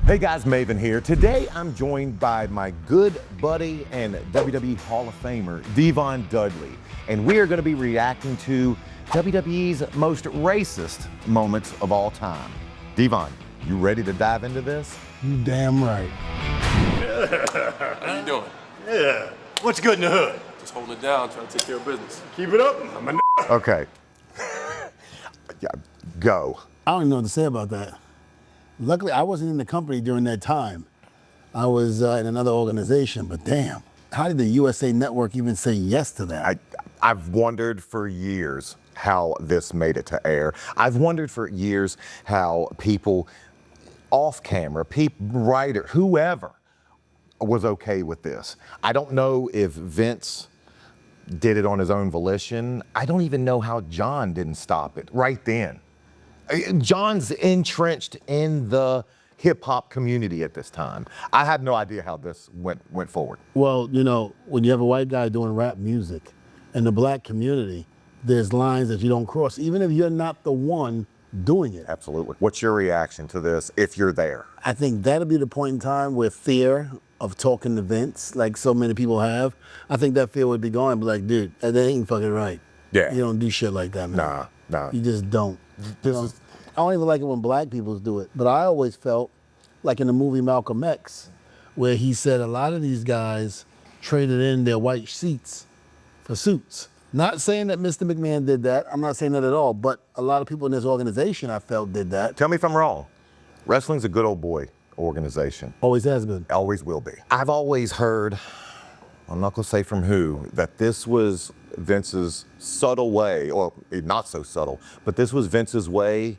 Hey guys, Maven here. Today I'm joined by my good buddy and WWE Hall of Famer, D-Von Dudley. And we are going to be reacting to WWE's most racist moments of all time. D-Von, you ready to dive into this? You damn right. How you doing? Yeah. What's good in the hood? Just holding it down, trying to take care of business. Keep it up. I'm a Okay. Yeah, go. I don't even know what to say about that. Luckily, I wasn't in the company during that time. I was in another organization, but damn, how did the USA Network even say yes to that? I've wondered for years how this made it to air. I've wondered for years how people off camera, writer, whoever was okay with this. I don't know if Vince did it on his own volition. I don't even know how John didn't stop it right then. John's entrenched in the hip hop community at this time. I had no idea how this went forward. Well, you know, when you have a white guy doing rap music in the black community, there's lines that you don't cross, even if you're not the one doing it. Absolutely. What's your reaction to this if you're there? I think that'll be the point in time where fear of talking to Vince, like so many people have, I think that fear would be gone. But like, dude, that ain't fucking right. Yeah. You don't do shit like that, man. Nah. You just don't. This You know? is I don't even like it when black people do it. But I always felt like in the movie Malcolm X, where he said a lot of these guys traded in their white seats for suits. Not saying that Mr. McMahon did that. I'm not saying that at all. But a lot of people in this organization, I felt, did that. Tell me if I'm wrong. Wrestling's a good old boy organization. Always has been. Always will be. I've always heard, I'm not gonna say from who, that this was Vince's subtle way, or not so subtle, but this was Vince's way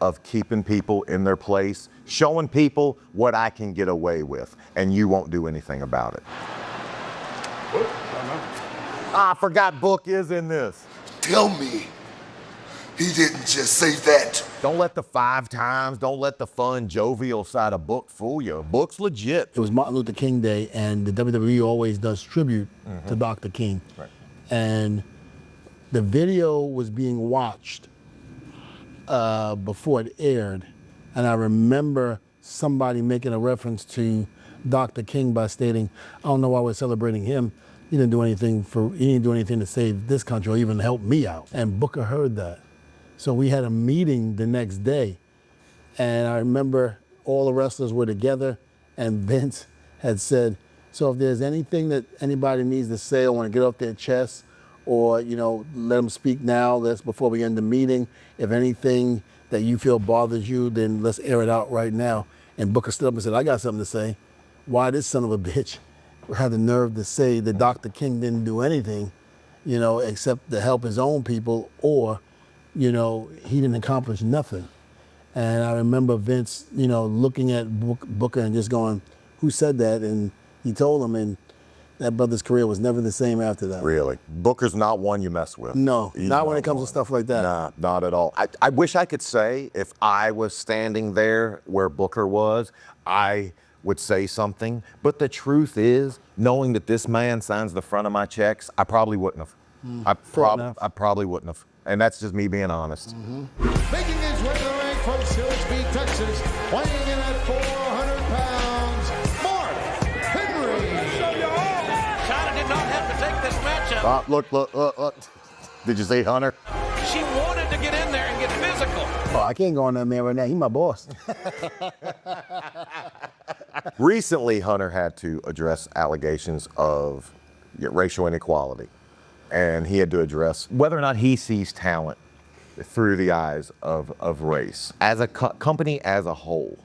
of keeping people in their place, showing people what I can get away with, and you won't do anything about it. I forgot Book is in this. Tell me he didn't just say that. Don't let the 5 times, don't let the fun, jovial side of Book fool you. Book's legit. It was Martin Luther King Day, and the WWE always does tribute to Dr. King. Right. And the video was being watched before it aired, and I remember somebody making a reference to Dr. King by stating, "I don't know why we're celebrating him. He didn't do anything to save this country or even help me out." And Booker heard that, so we had a meeting the next day, and I remember all the wrestlers were together, and Vince had said, "So if there's anything that anybody needs to say or want to get off their chest, or, you know, let them speak now, that's before we end the meeting. If anything that you feel bothers you, then let's air it out right now." And Booker stood up and said, "I got something to say. Why this son of a bitch had the nerve to say that Dr. King didn't do anything, you know, except to help his own people, or, you know, he didn't accomplish nothing." And I remember Vince, you know, looking at Booker and just going, "Who said that?" And he told him, and that brother's career was never the same after that. Really? Booker's not one you mess with. No, He's not when it comes to stuff like that. Nah, not at all. I wish I could say if I was standing there where Booker was, I would say something. But the truth is, knowing that this man signs the front of my checks, I probably wouldn't have. I probably wouldn't have. And that's just me being honest. Making his way to the ring from Silsbee, Texas, weighing in at 400 pounds, Mark Henry. China did not have to take this matchup. Look. Did you see Hunter? She wanted to get in there and get physical. Oh, I can't go on that man right now. He my boss. Recently, Hunter had to address allegations of racial inequality. And he had to address whether or not he sees talent through the eyes of race. As a company as a whole,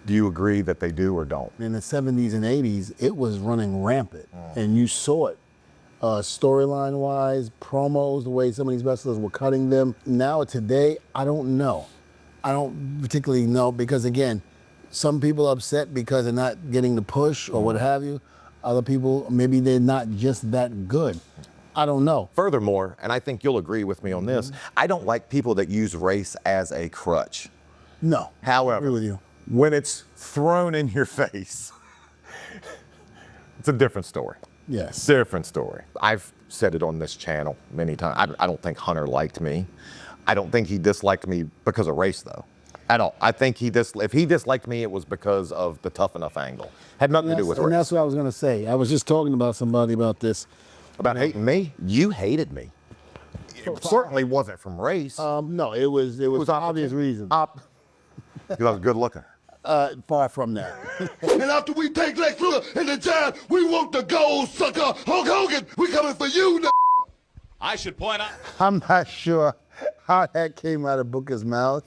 do you agree that they do or don't? In the 70s and 80s, it was running rampant, and you saw it. Storyline-wise, promos, the way some of these wrestlers were cutting them. Now, today, I don't know. I don't particularly know because, again, some people are upset because they're not getting the push or what have you. Other people, maybe they're not just that good. I don't know. Furthermore, and I think you'll agree with me on this, I don't like people that use race as a crutch. No. However, I agree with you. When it's thrown in your face, it's a different story. Yes. Different story. I've said it on this channel many times. I don't think Hunter liked me. I don't think he disliked me because of race, though. At all. I think if he disliked me, it was because of the tough enough angle. Had nothing to do with race. And that's what I was going to say. I was just talking about somebody about this. About hating me? You hated me. It certainly wasn't from race. No, it was for obvious reasons. Because I was good looking. Far from that. And after we take Lex Luger in the jab, we want the gold, sucker. Hulk Hogan, we coming for you now. I should point out. I'm not sure how that came out of Booker's mouth.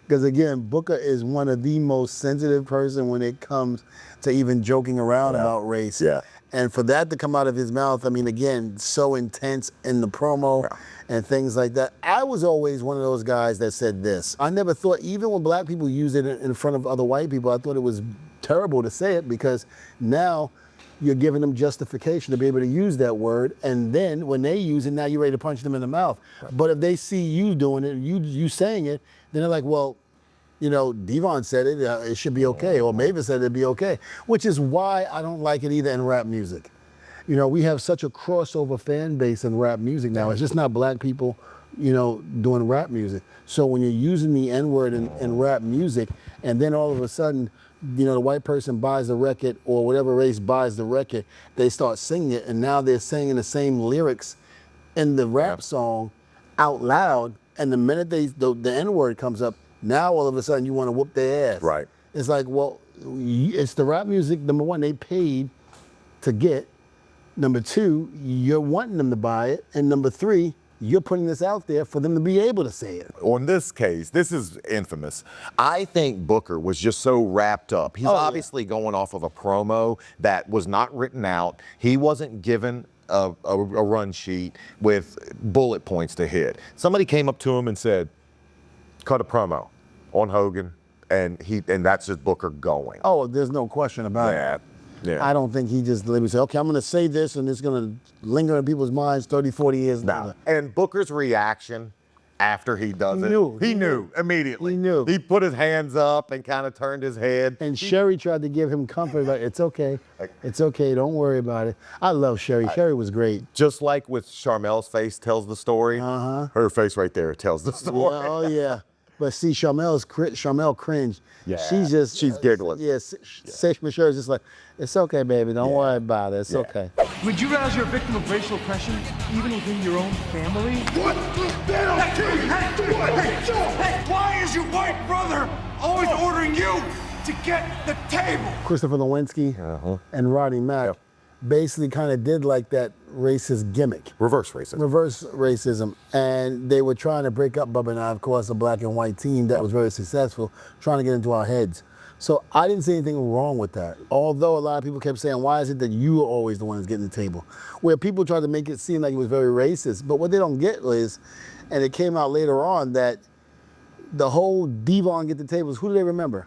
Because again, Booker is one of the most sensitive person when it comes to even joking around about race. Yeah. And for that to come out of his mouth, I mean, again, so intense in the promo and things like that. I was always one of those guys that said this. I never thought, even when black people use it in front of other white people, I thought it was terrible to say it because now you're giving them justification to be able to use that word. And then when they use it, now you're ready to punch them in the mouth. Right. But if they see you doing it, you saying it, then they're like, well, you know, D-Von said it, it should be okay, or Maven said it'd be okay, which is why I don't like it either in rap music. You know, we have such a crossover fan base in rap music now. It's just not black people, you know, doing rap music. So when you're using the N-word in rap music, and then all of a sudden, you know, the white person buys the record, or whatever race buys the record, they start singing it, and now they're singing the same lyrics in the rap song out loud, and the minute the N-word comes up, now all of a sudden you want to whoop their ass. Right. It's like, well, it's the rap music, number one, they paid to get. Number two, you're wanting them to buy it. And number three, you're putting this out there for them to be able to say it. On this case, this is infamous. I think Booker was just so wrapped up. He's obviously going off of a promo that was not written out. He wasn't given a run sheet with bullet points to hit. Somebody came up to him and said, cut a promo on Hogan, and that's just Booker going. Oh, there's no question about it. Yeah. I don't think he just literally said, okay, I'm going to say this, and it's going to linger in people's minds 30, 40 years later. And Booker's reaction after he does he knew immediately. He knew. He put his hands up and kind of turned his head. And Sherry tried to give him comfort, like, it's okay. It's okay, don't worry about it. I love Sherry. Sherry was great. Just like with Charmel's face tells the story, her face right there tells the story. Yeah, oh, yeah. But see, Charmel cringed. Yeah. She's giggling. Yes, Sage Michelle is just like, it's okay, baby. Don't worry about it. It's okay. Would you realize you're a victim of racial oppression, even within your own family? What? Hey, why is your white brother always ordering you to get the table? Christopher Lewinsky and Roddy Mack basically kind of did like that racist gimmick. Reverse racism. Reverse racism. And they were trying to break up Bubba and I, of course, a black and white team that was very successful, trying to get into our heads. So I didn't see anything wrong with that. Although a lot of people kept saying, why is it that you are always the one that's getting the table? Where people tried to make it seem like it was very racist. But what they don't get is, and it came out later on, that the whole D-Von get the tables, who do they remember?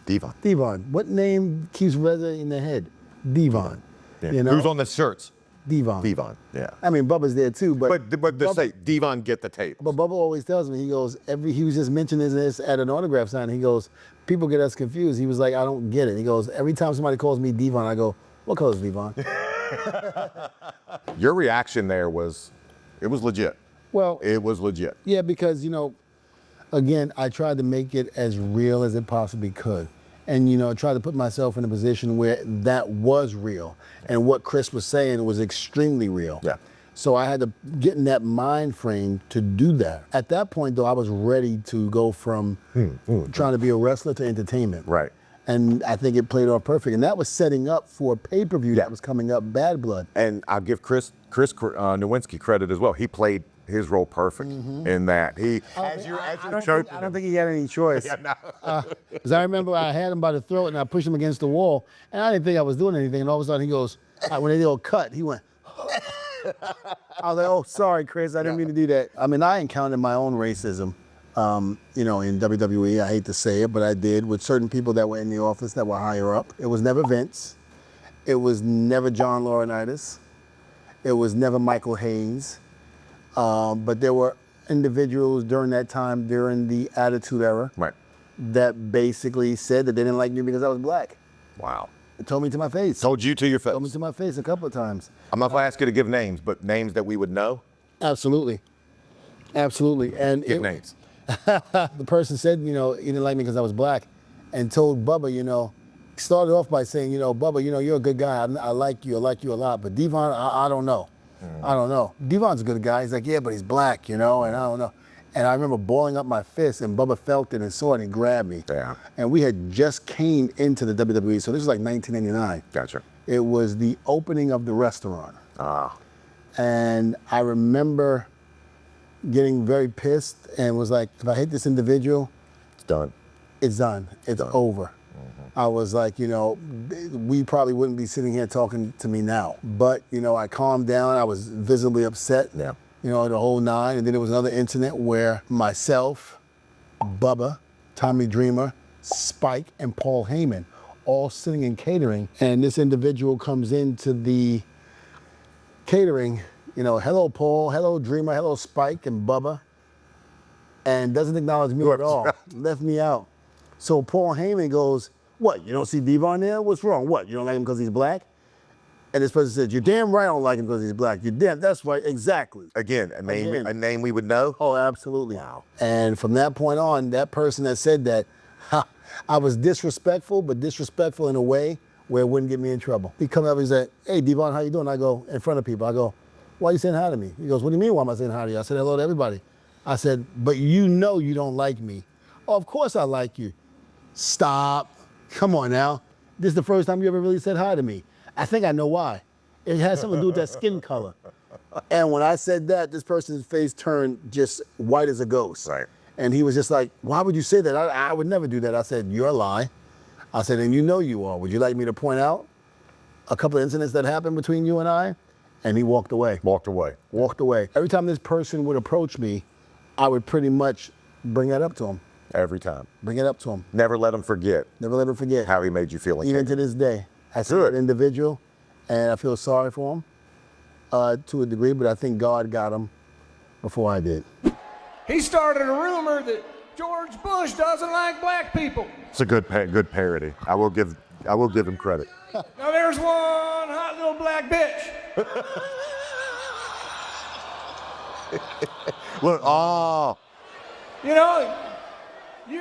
D-Von. D-Von. What name keeps resonating in their head? D-Von. Yeah. You know? Who's on the shirts? D-Von. D-Von, yeah. I mean, Bubba's there too, but they say D-Von get the tape. But Bubba always tells me, he goes, he was just mentioning this at an autograph signing. He goes, people get us confused. He was like, I don't get it. He goes, every time somebody calls me D-Von, I go, what color is D-Von? Your reaction there it was legit. Well, it was legit. Yeah, because, you know, again, I tried to make it as real as it possibly could. And, you know, try to put myself in a position where that was real. And what Chris was saying was extremely real. Yeah. So I had to get in that mind frame to do that. At that point, though, I was ready to go from trying to be a wrestler to entertainment. Right. And I think it played off perfect. And that was setting up for a pay-per-view that was coming up, Bad Blood. And I'll give Chris Nowinski credit as well. He played his role perfect in that. I don't think he had any choice. Yeah, no. Because I remember I had him by the throat and I pushed him against the wall, and I didn't think I was doing anything. And all of a sudden he goes, when they did a cut, he went. I was like, oh, sorry, Chris, I didn't mean to do that. I mean, I encountered my own racism, you know, in WWE. I hate to say it, but I did, with certain people that were in the office that were higher up. It was never Vince. It was never John Laurinaitis. It was never Michael Hayes. But there were individuals during that time, during the Attitude Era, that basically said that they didn't like me because I was black. Wow. It told me to my face. Told you to your face. Told me to my face a couple of times. I'm not going to ask you to give names, but names that we would know? Absolutely. Absolutely. And Give names. The person said, you know, he didn't like me because I was black, and told Bubba, you know, started off by saying, you know, Bubba, you know, you're a good guy. I like you a lot. But D-Von, I don't know. I don't know. D-Von's a good guy. He's like, yeah, but he's black, you know, and I don't know. And I remember balling up my fist, and Bubba felt it and saw it and grabbed me. Yeah. And we had just came into the WWE, so this was like 1989. Gotcha. It was the opening of the restaurant. Ah. And I remember getting very pissed and was like, if I hit this individual, It's done. it's done. It's over. I was like, you know, we probably wouldn't be sitting here talking to me now. But, you know, I calmed down. I was visibly upset. Yeah. You know, the whole nine. And then there was another incident where myself, Bubba, Tommy Dreamer, Spike, and Paul Heyman all sitting in catering. And this individual comes into the catering, you know, hello, Paul, hello, Dreamer, hello, Spike, and Bubba, and doesn't acknowledge me at all. Left me out. So Paul Heyman goes, what, you don't see D-Von there? What's wrong? What, you don't like him because he's black? And this person said, you're damn right I don't like him because he's black. You're damn, that's right, exactly. Again, a name, Again. a name we would know. Oh, absolutely. Wow. And from that point on, that person that said that, I was disrespectful, but disrespectful in a way where it wouldn't get me in trouble. He come up and he said, hey, D-Von, how you doing? I go, in front of people, I go, why are you saying hi to me? He goes, what do you mean, why am I saying hi to you? I said, hello to everybody. I said, but you know you don't like me. Oh, of course I like you. Stop. Come on now. This is the first time you ever really said hi to me. I think I know why. It has something to do with that skin color. And when I said that, this person's face turned just white as a ghost. Right. And he was just like, why would you say that? I would never do that. I said, you're a lie. I said, and you know you are. Would you like me to point out a couple of incidents that happened between you and I? And he walked away. Walked away. Walked away. Every time this person would approach me, I would pretty much bring that up to him. Every time. Bring it up to him. Never let him forget Never let him forget. how he made you feel. Even to this day. I see Good. that individual, and I feel sorry for him to a degree, but I think God got him before I did. He started a rumor that George Bush doesn't like black people. It's a good parody. I will give him credit. Now there's one hot little black bitch. Look, oh. You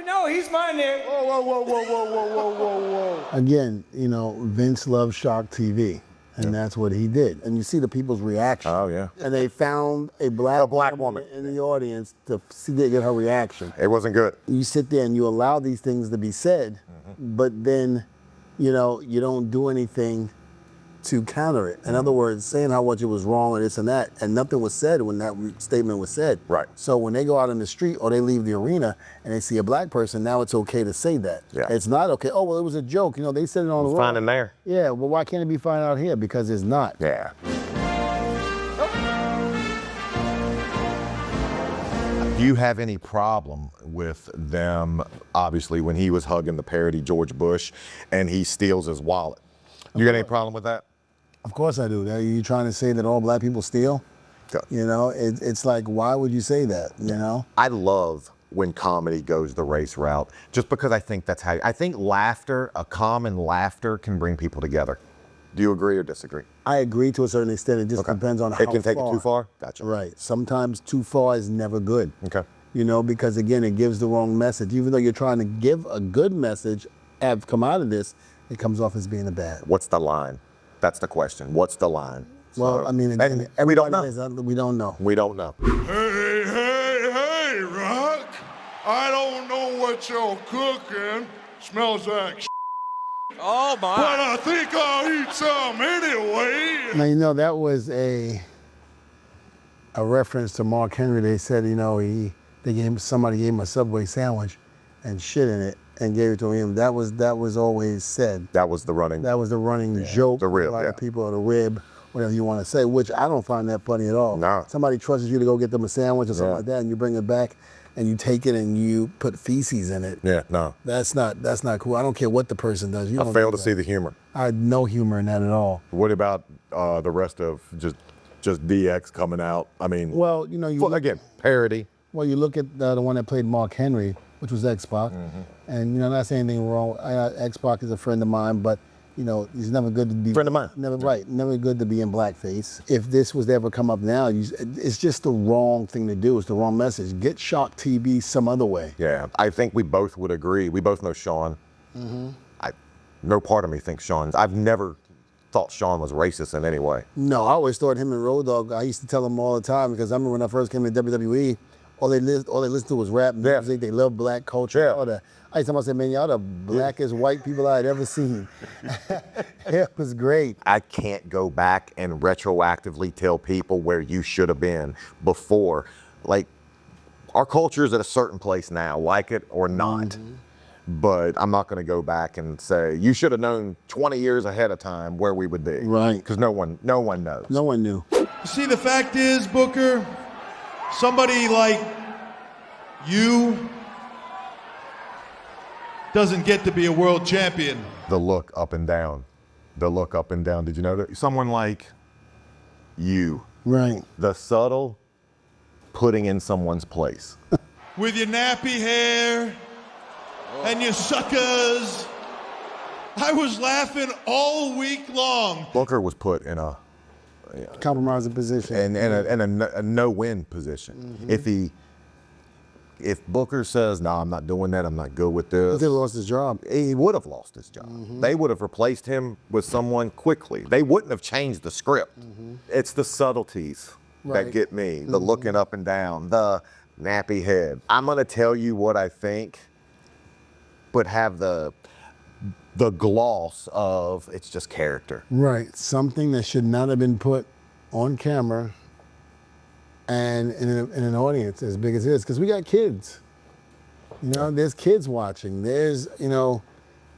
know he's my nigga. Whoa. Again, you know, Vince loves Shark TV, and that's what he did. And you see the people's reaction. Oh, yeah. And they found a black woman in the audience to see they get her reaction. It wasn't good. You sit there and you allow these things to be said, but then, you know, you don't do anything to counter it. In other words, saying how much it was wrong and this and that, and nothing was said when that statement was said. Right. So when they go out in the street or they leave the arena and they see a black person, now it's okay to say that. Yeah. It's not okay. Oh, well, it was a joke. You know, they said it on the road. Fine in there. Yeah, well, why can't it be fine out here? Because it's not. Yeah. Do you have any problem with them, obviously, when he was hugging the parody George Bush and he steals his wallet? You got any problem with that? Of course I do. Are you trying to say that all black people steal? Yeah. You know, it's like, why would you say that, you know? I love when comedy goes the race route, just because I think that's how, I think laughter, a common laughter can bring people together. Do you agree or disagree? I agree to a certain extent. It just depends on how far. It can take it too far? Gotcha. Right. Sometimes too far is never good. Okay. You know, because again, it gives the wrong message. Even though you're trying to give a good message, have come out of this, it comes off as being a bad. What's the line? That's the question. What's the line? Well, I mean, again, and we don't know. We don't know. We don't know. Hey, Rock. I don't know what you're cooking. Smells like Oh my. but I think I'll eat some anyway. Now, you know, that was a reference to Mark Henry. They said, you know, somebody gave him a Subway sandwich and shit in it and gave it to him. That was always said. That was the running. That was the running joke. The rib, A lot of yeah. people, or the rib, whatever you want to say, which I don't find that funny at all. No. Somebody trusts you to go get them a sandwich or something Yeah. like that, and you bring it back and you take it and you put feces in it. Yeah, no. That's not cool. I don't care what the person does. You I don't fail do to that. see the humor. I had no humor in that at all. What about the rest of just DX coming out? I mean, Well, you know, again, parody. Well, you look at the one that played Mark Henry, which was X-Pac, and you know, not saying anything wrong. X-Pac is a friend of mine, but you know, he's never good to be Friend of mine. Never good to be in blackface. If this was to ever come up now, it's just the wrong thing to do. It's the wrong message. Get Shock TV some other way. Yeah, I think we both would agree. We both know Sean. No part of me thinks Sean's. I've never thought Sean was racist in any way. No, I always thought him and Road Dogg, I used to tell them all the time, because I remember when I first came to WWE, all they listened to was rap music. They love black culture. All that. I used to tell them, I said, man, y'all the blackest white people I had ever seen. It was great. I can't go back and retroactively tell people where you should have been before. Like, our culture is at a certain place now, like it or not. But I'm not going to go back and say, you should have known 20 years ahead of time where we would be. Right. Because no one knows. No one knew. See, the fact is, Booker, somebody like you doesn't get to be a world champion. The look up and down. The look up and down. Did you know that? Someone like you. Right. The subtle putting in someone's place. With your nappy hair and your suckers. I was laughing all week long. Booker was put in a Compromising position. and a no-win position. If Booker says, no, I'm not doing that, I'm not good with this. He lost his job. He would have lost his job. They would have replaced him with someone quickly. They wouldn't have changed the script. It's the subtleties that get me, the looking up and down, the nappy head. I'm gonna tell you what I think, but have the gloss of it's just character. Right. Something that should not have been put on camera and in an audience as big as it is. Because we got kids. You know, there's kids watching. There's, you know,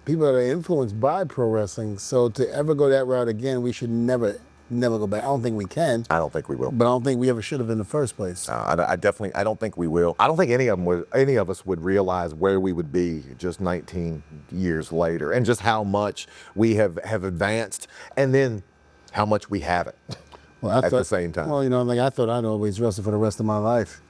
people that are influenced by pro wrestling. So to ever go that route again, we should never go back. I don't think we can. I don't think we will. But I don't think we ever should have in the first place. I don't think we will. I don't think any of us would realize where we would be just 19 years later, and just how much we have advanced, and then how much we haven't at the same time. Well, you know, like I thought I'd always wrestle for the rest of my life.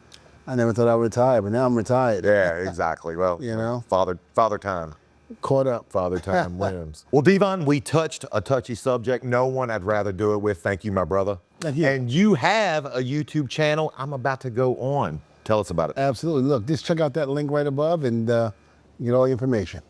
I never thought I would retire, but now I'm retired. Yeah, exactly. Well, You know? Father time. Caught up. Father time wins. Well, D-Von, we touched a touchy subject. No one I'd rather do it with. Thank you, my brother. Thank you. And you have a YouTube channel I'm about to go on. Tell us about it. Absolutely. Look, just check out that link right above and get all the information.